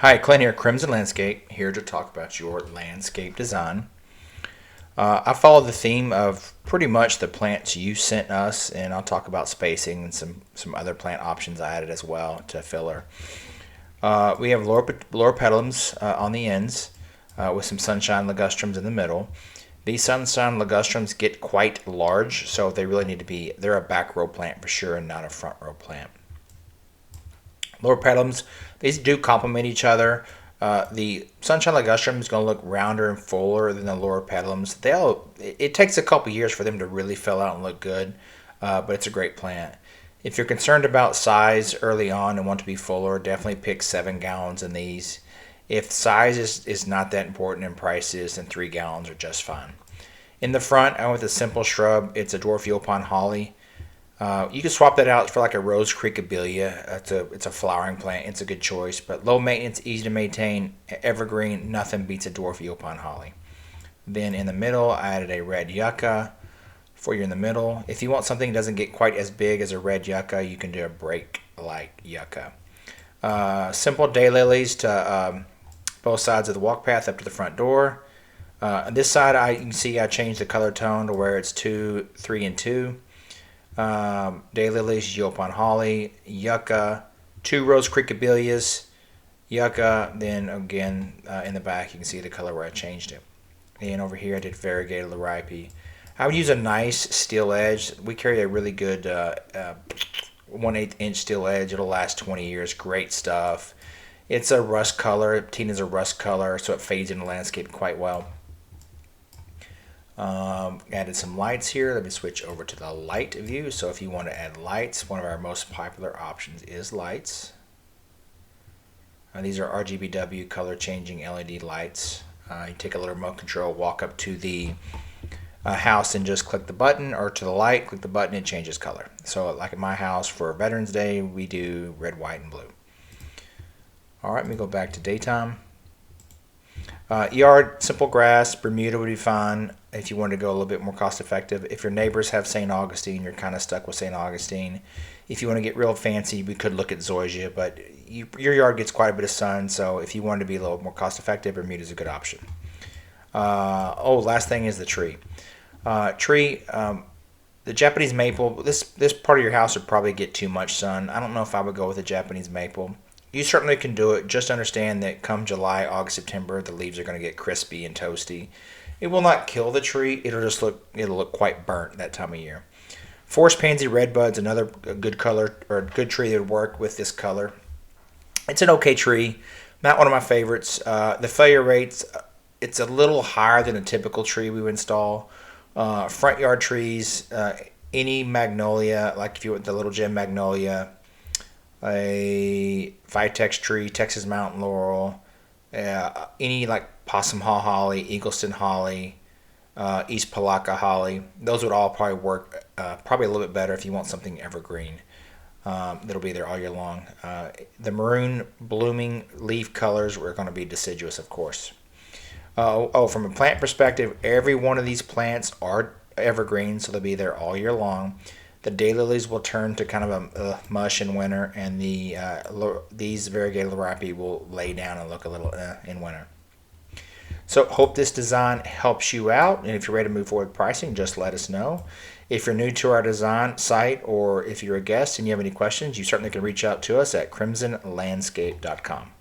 Hi, Clint here, Crimson Landscape, here to talk about your landscape design. I follow the theme of pretty much the plants you sent us, and I'll talk about spacing and some other plant options I added as well to filler. We have lower petalums on the ends with some sunshine ligustrums in the middle. These sunshine ligustrums get quite large, so they really need to be, they're a back row plant for sure and not a front row plant. Lower petalums, these do complement each other. The sunshine ligustrum is going to look rounder and fuller than the lower petalums. It takes a couple years for them to really fill out and look good, but it's a great plant. If you're concerned about size early on and want to be fuller, definitely pick 7 gallons in these. If size is not that important and price is, then 3 gallons are just fine. In the front, I went with a simple shrub. It's a dwarf Yopon holly. You can swap that out for like a rose creekabilia. It's a flowering plant. It's a good choice, but low maintenance, easy to maintain, evergreen. Nothing beats a dwarf Yopon holly. Then in the middle, I added a red yucca for you in the middle. If you want something that doesn't get quite as big as a red yucca, you can do a break like yucca. Simple daylilies to both sides of the walk path up to the front door. On this side, you can see I changed the color tone to where it's 2, 3, and 2. Daylilies, Yopon holly, yucca, 2 rose creekabelias, yucca. Then again, in the back, you can see the color where I changed it. And over here, I did variegated liripe. I would use a nice steel edge. We carry a really good 1/8 inch steel edge. It'll last 20 years. Great stuff. It's a rust color. Tina's a rust color, so it fades in the landscape quite well. Added some lights here. Let me switch over to the light view. So if you want to add lights, one of our most popular options is lights. These are RGBW color changing LED lights. You take a little remote control, walk up to the house and just click the button, or to the light, click the button, it changes color. So like at my house for Veterans Day, we do red, white, and blue. All right, let me go back to daytime. Yard, simple grass, Bermuda would be fine if you want to go a little bit more cost effective. If your neighbors have St. Augustine, you're kind of stuck with St. Augustine. If you want to get real fancy, we could look at zoysia, but your yard gets quite a bit of sun, so if you want to be a little more cost effective, Bermuda is a good option. Last thing is the tree. The Japanese maple, this part of your house would probably get too much sun. I don't know if I would go with the Japanese maple. You certainly can do it. Just understand that come July, August, September, the leaves are going to get crispy and toasty. It will not kill the tree. It'll look quite burnt that time of year. Forest pansy redbud's another good color, or good tree that would work with this color. It's an okay tree, not one of my favorites. The failure rates, it's a little higher than a typical tree we would install. Front yard trees, any magnolia, like if you want the little gem magnolia, a Vitex tree, Texas mountain laurel, any like possum haw holly, Eagleston holly, East Palaka holly. Those would all probably work probably a little bit better if you want something evergreen. That'll be there all year long. The maroon blooming leaf colors are going to be deciduous, of course. From a plant perspective, every one of these plants are evergreen, so they'll be there all year long. The daylilies will turn to kind of a mush in winter, and these variegated liripe will lay down and look a little in winter. So hope this design helps you out, and if you're ready to move forward with pricing, just let us know. If you're new to our design site, or if you're a guest and you have any questions, you certainly can reach out to us at crimsonlandscape.com.